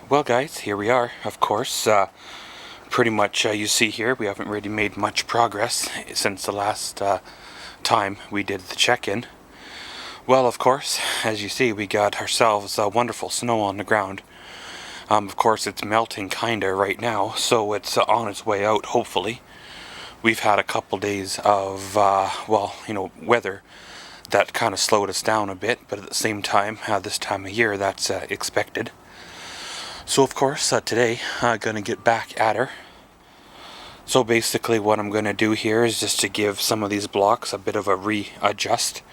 Well guys, here we are. Of course, pretty much you see here we haven't really made much progress since the last time we did the check-in. Well, of course, as you see, we got ourselves wonderful snow on the ground. Of course, it's melting kinda right now, so it's on its way out, hopefully. We've had a couple days of, weather that kind of slowed us down a bit, but at the same time, this time of year, that's expected. So of course, today I'm going to get back at her. So basically what I'm going to do here is just to give some of these blocks a bit of a readjust.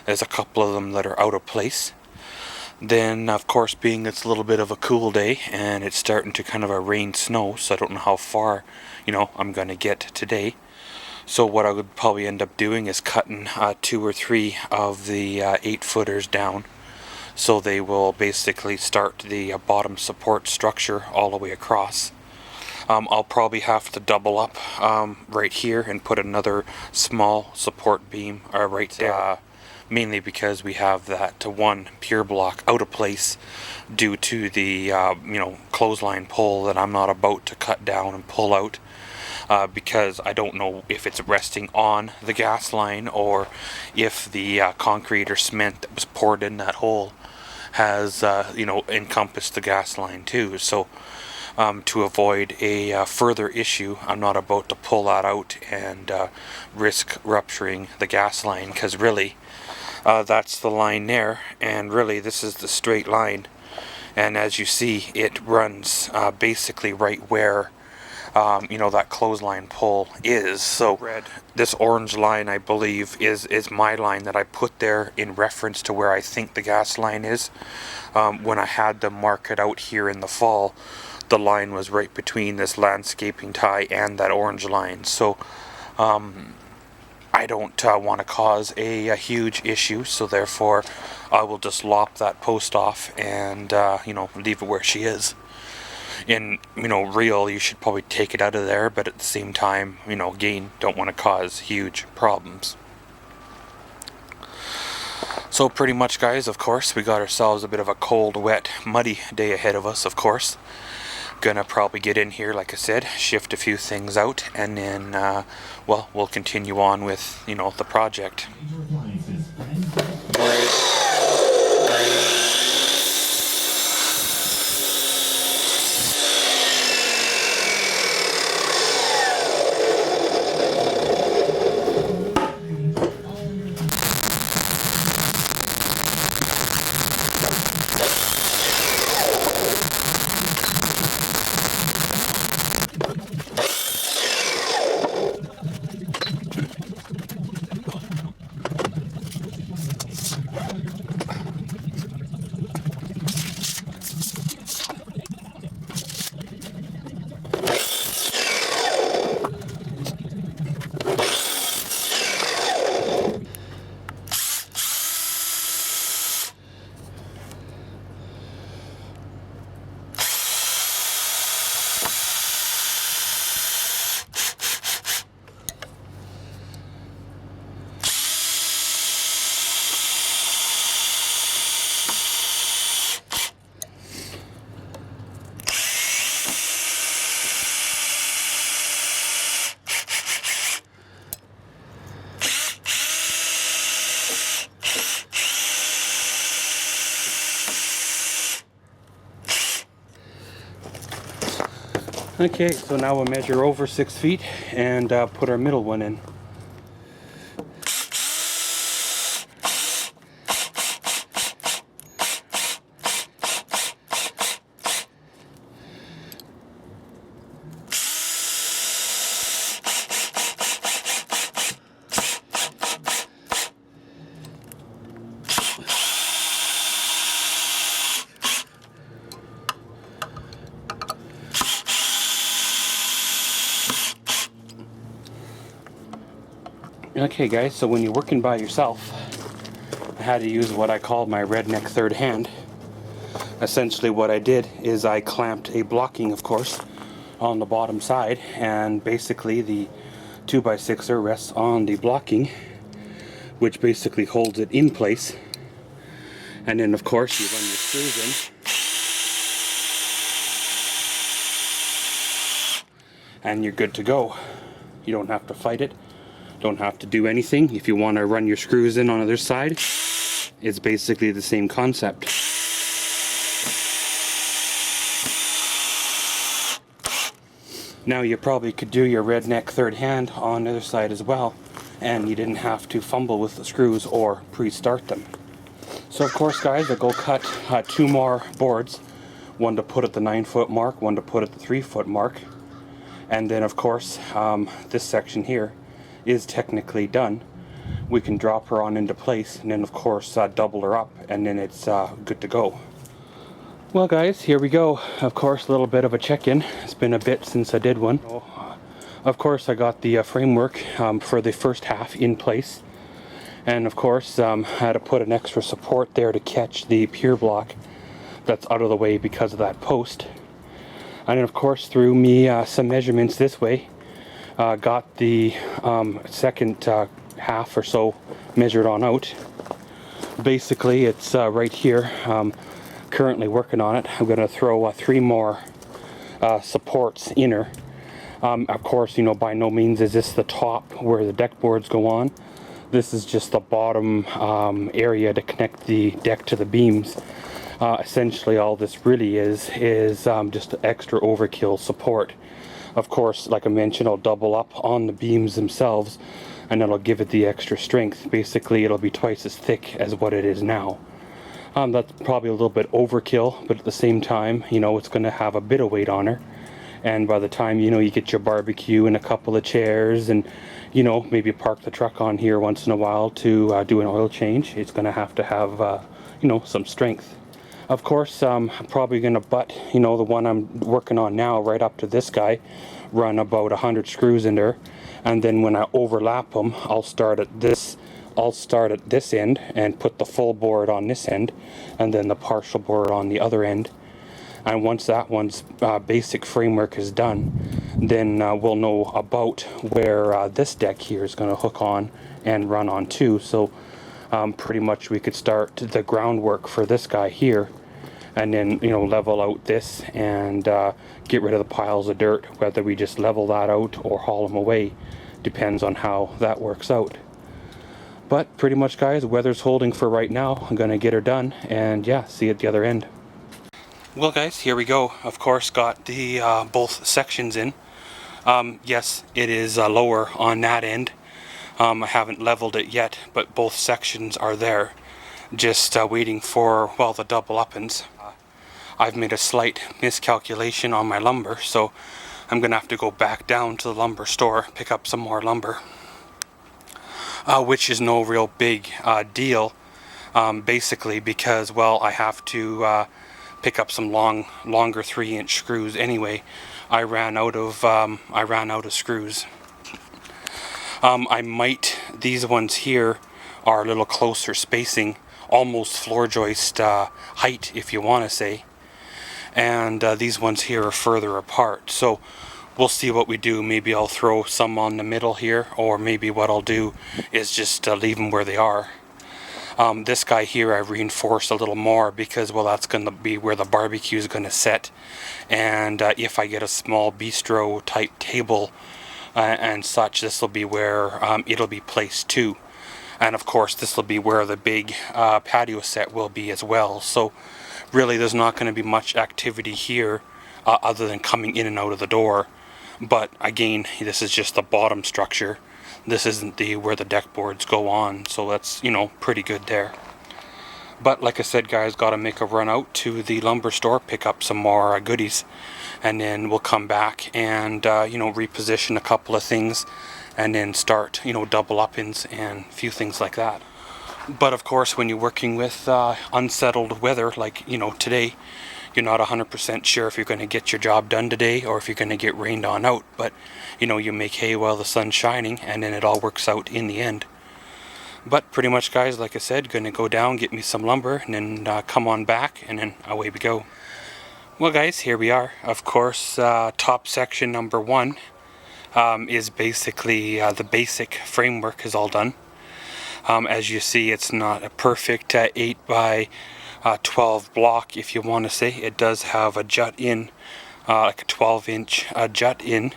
There's a couple of them that are out of place. Then of course, being it's a little bit of a cool day and it's starting to kind of rain snow, so I don't know how far, I'm going to get today. So what I would probably end up doing is cutting 2 or 3 of the 8-footers down. So they will basically start the bottom support structure all the way across. I'll probably have to double up right here and put another small support beam right there. Mainly because we have that one pier block out of place due to the clothesline pole that I'm not about to cut down and pull out. Because I don't know if it's resting on the gas line or if the concrete or cement that was poured in that hole has encompassed the gas line too. So to avoid a further issue, I'm not about to pull that out and risk rupturing the gas line, because really that's the line there, and really this is the straight line, and as you see it runs basically right where that clothesline pole is. So this orange line, I believe, is my line that I put there in reference to where I think the gas line is. When I had them mark it out here in the fall, the line was right between this landscaping tie and that orange line. So I don't want to cause a huge issue, so therefore I will just lop that post off and leave it where she is. In real, you should probably take it out of there, but at the same time, again, don't want to cause huge problems. So pretty much, guys, of course, we got ourselves a bit of a cold, wet, muddy day ahead of us, of course. Gonna probably get in here, like I said, shift a few things out, and then we'll continue on with the project. Okay, so now we'll measure over 6 feet and put our middle one in. Okay guys, so when you're working by yourself, I had to use what I call my redneck third hand. Essentially what I did is I clamped a blocking, of course, on the bottom side, and basically the 2x6er rests on the blocking, which basically holds it in place. And then of course you run your screws in and you're good to go. You don't have to fight it, don't have to do anything. If you want to run your screws in on the other side, it's basically the same concept. Now you probably could do your redneck third hand on the other side as well, and you didn't have to fumble with the screws or pre-start them. So of course guys, I go cut 2 more boards, one to put at the 9-foot mark, one to put at the 3-foot mark. And then of course, this section here is technically done. We can drop her on into place, and then of course double her up, and then it's good to go. Well guys, here we go. Of course, a little bit of a check-in. It's been a bit since I did one. Of course, I got the framework for the first half in place. And of course, I had to put an extra support there to catch the pier block that's out of the way because of that post. And then of course, threw me some measurements this way. Got the second half or so measured on out. Basically, it's right here. Currently working on it. I'm going to throw 3 more supports in her. Of course, you know, by no means is this the top where the deck boards go on. This is just the bottom area to connect the deck to the beams. Essentially all this really is just extra overkill support. Of course, like I mentioned, I'll double up on the beams themselves, and it'll give it the extra strength. Basically, it'll be twice as thick as what it is now. That's probably a little bit overkill, but at the same time, you know, it's going to have a bit of weight on her. And by the time, you know, you get your barbecue and a couple of chairs, and, you know, maybe park the truck on here once in a while to do an oil change, it's going to have, you know, some strength. Of course, I'm probably going to butt, you know, the one I'm working on now right up to this guy, run about 100 screws in there, and then when I overlap them, I'll start at this end and put the full board on this end, and then the partial board on the other end. And once that one's basic framework is done, then we'll know about where this deck here is going to hook on and run on too. So pretty much we could start the groundwork for this guy here, and then, you know, level out this and get rid of the piles of dirt. Whether we just level that out or haul them away depends on how that works out. But pretty much guys, weather's holding for right now. I'm gonna get her done, and yeah, see you at the other end. Well guys, here we go. Of course, got the both sections in. Yes, it is lower on that end. I haven't leveled it yet, but both sections are there. Just waiting for, well, the double up-ins. I've made a slight miscalculation on my lumber, so I'm gonna have to go back down to the lumber store, pick up some more lumber. Which is no real big deal, basically because, well, I have to pick up some longer 3-inch screws anyway. I ran out of screws. These ones here are a little closer spacing, almost floor joist height, if you want to say, and these ones here are further apart. So we'll see what we do. Maybe I'll throw some on the middle here, or maybe what I'll do is just leave them where they are. This guy here I reinforced a little more because, well, that's going to be where the barbecue is going to sit, and if I get a small bistro type table and such, this will be where it'll be placed too. And of course this will be where the big patio set will be as well. So really there's not going to be much activity here other than coming in and out of the door. But again, this is just the bottom structure. This isn't where the deck boards go on, so that's, you know, pretty good there. But like I said guys, got to make a run out to the lumber store, pick up some more goodies, and then we'll come back and you know, reposition a couple of things, and then start, you know, double up-ins and a few things like that. But of course, when you're working with unsettled weather like, you know, today, you're not 100% sure if you're going to get your job done today or if you're going to get rained on out. But, you know, you make hay while the sun's shining, and then it all works out in the end. But pretty much guys, like I said, going to go down, get me some lumber, and then come on back, and then away we go. Well guys, here we are. Of course, top section number 1 is basically the basic framework is all done. As you see, it's not a perfect 8 by 12 block, if you want to say. It does have a jut in, like a 12-inch jut in.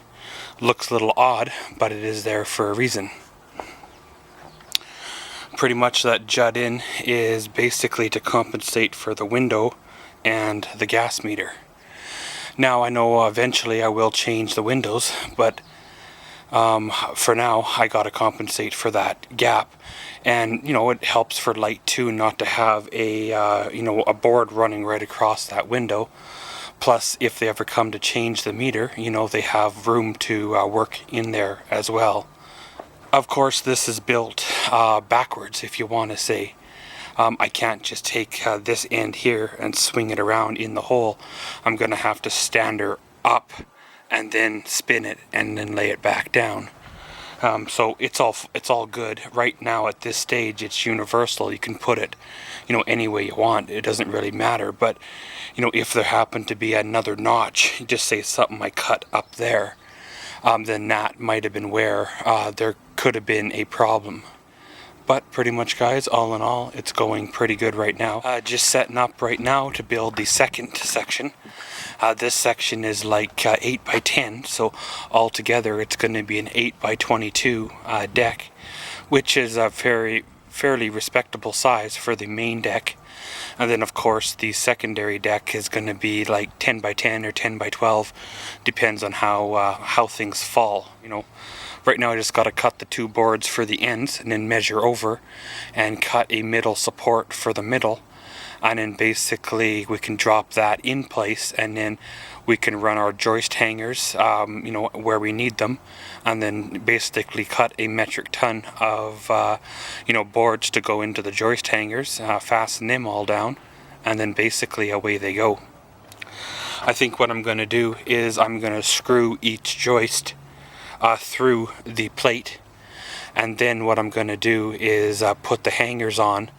Looks a little odd, but it is there for a reason. Pretty much that jut in is basically to compensate for the window and the gas meter. Now I know eventually I will change the windows, but for now I gotta compensate for that gap. And you know, it helps for light too, not to have a a board running right across that window. Plus, if they ever come to change the meter, you know, they have room to work in there as well. Of course, this is built backwards, if you want to say. I can't just take this end here and swing it around in the hole. I'm going to have to stand her up and then spin it and then lay it back down. So it's all good. Right now at this stage it's universal. You can put it, you know, any way you want. It doesn't really matter. But, you know, if there happened to be another notch, just say something I cut up there, then that might have been where there could have been a problem. But pretty much, guys, all in all, it's going pretty good right now. Just setting up right now to build the second section. This section is like 8 by 10, so altogether it's going to be an 8 by 22 deck, which is a fairly respectable size for the main deck. And then of course the secondary deck is going to be like 10 by 10 or 10 by 12, depends on how things fall, you know. Right now I just got to cut the 2 boards for the ends and then measure over and cut a middle support for the middle, and then basically we can drop that in place, and then we can run our joist hangers you know, where we need them, and then basically cut a metric ton of you know, boards to go into the joist hangers, fasten them all down, and then basically away they go. I think what I'm going to do is I'm going to screw each joist through the plate, and then what I'm going to do is put the hangers on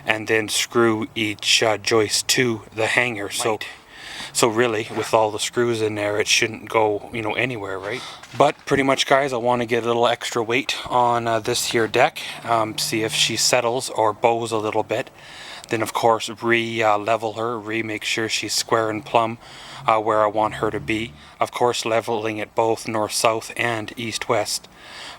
and then screw each joist to the hanger. So really, with all the screws in there, it shouldn't go, you know, anywhere, right? But pretty much, guys, I want to get a little extra weight on this here deck, see if she settles or bows a little bit. Then of course level her, make sure she's square and plumb where I want her to be. Of course, leveling it both north-south and east-west.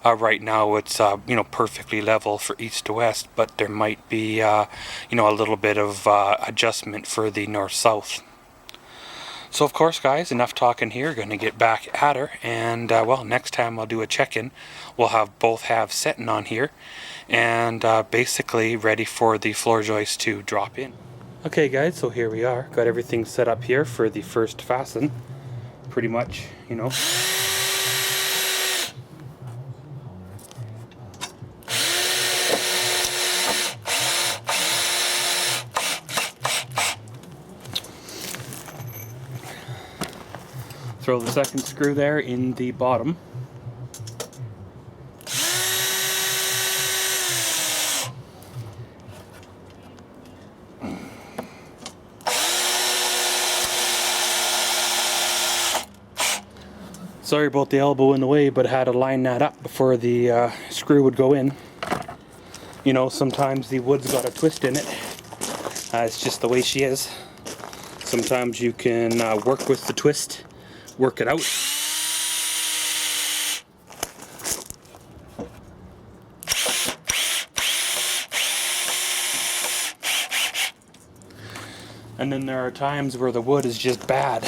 Right now it's you know, perfectly level for east to west, but there might be you know, a little bit of adjustment for the north-south. So of course, guys, enough talking here. Going to get back at her, and well, next time I'll do a check-in. We'll have both halves setting on here, and basically ready for the floor joist to drop in. Okay, guys, so here we are. Got everything set up here for the first fasten. Pretty much, you know. Throw the second screw there in the bottom. Sorry about the elbow in the way, but I had to line that up before the screw would go in. You know, sometimes the wood's got a twist in it. It's just the way she is. Sometimes you can work with the twist, work it out. And then there are times where the wood is just bad,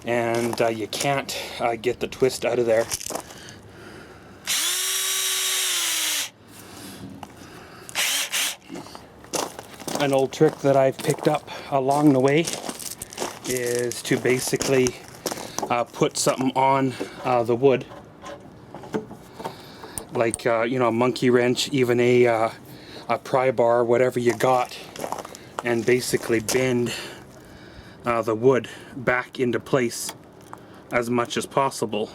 and you can't get the twist out of there. An old trick that I've picked up along the way is to basically put something on the wood, like you know, a monkey wrench, even a pry bar, whatever you got, and basically bend the wood back into place as much as possible.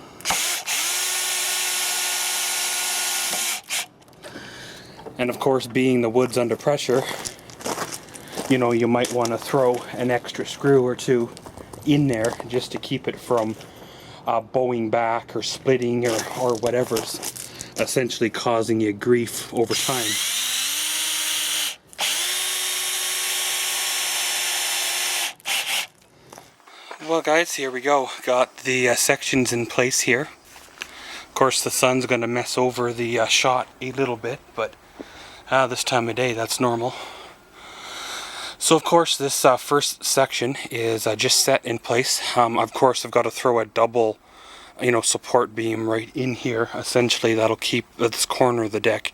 And of course, being the wood's under pressure, you know, you might want to throw an extra screw or two in there just to keep it from bowing back or splitting or whatever's essentially causing you grief over time. Well, guys, here we go. Got the sections in place here. course, the sun's going to mess over the shot a little bit, but this time of day, that's normal. So of course, this first section is just set in place. Of course, I've got to throw a double, support beam right in here. Essentially, that'll keep this corner of the deck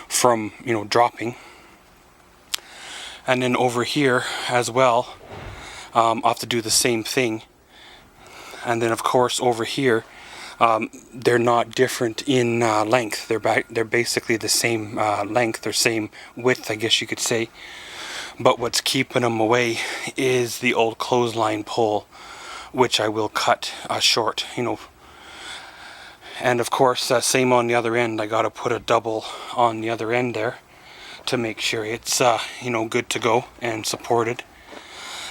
from, dropping. And then over here as well, I'll have to do the same thing. And then of course over here, they're not different in length. They're basically the same length or same width, I guess you could say. But what's keeping them away is the old clothesline pole, which I will cut short, And of course, same on the other end. I got to put a double on the other end there to make sure it's good to go and supported.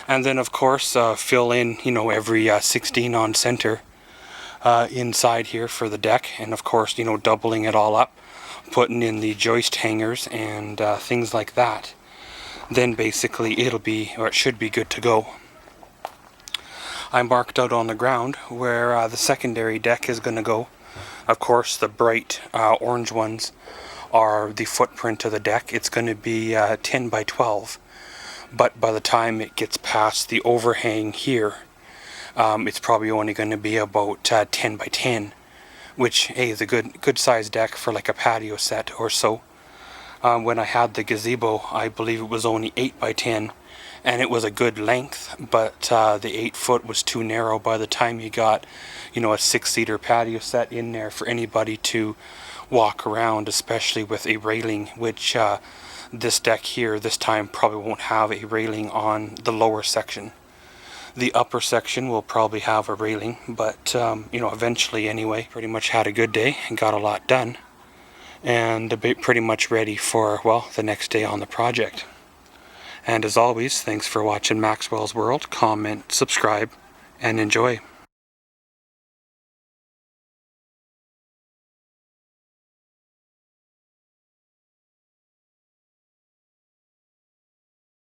And then of course fill in every 16 on center inside here for the deck, and of course doubling it all up, putting in the joist hangers and things like that. Then basically it should be good to go. I marked out on the ground where the secondary deck is going to go. Of course, the bright orange ones are the footprint of the deck. It's going to be 10 by 12, but by the time it gets past the overhang here, it's probably only going to be about 10 by 10, which is a good size deck for like a patio set or so. When I had the gazebo, I believe it was only 8 by 10, and it was a good length, but the 8 foot was too narrow by the time you got, a 6-seater patio set in there for anybody to walk around, especially with a railing, which this deck here this time probably won't have a railing on the lower section. The upper section will probably have a railing, but eventually anyway. Pretty much had a good day and got a lot done, and pretty much ready for, the next day on the project. And as always, thanks for watching Maxwell's World. Comment, subscribe, and enjoy.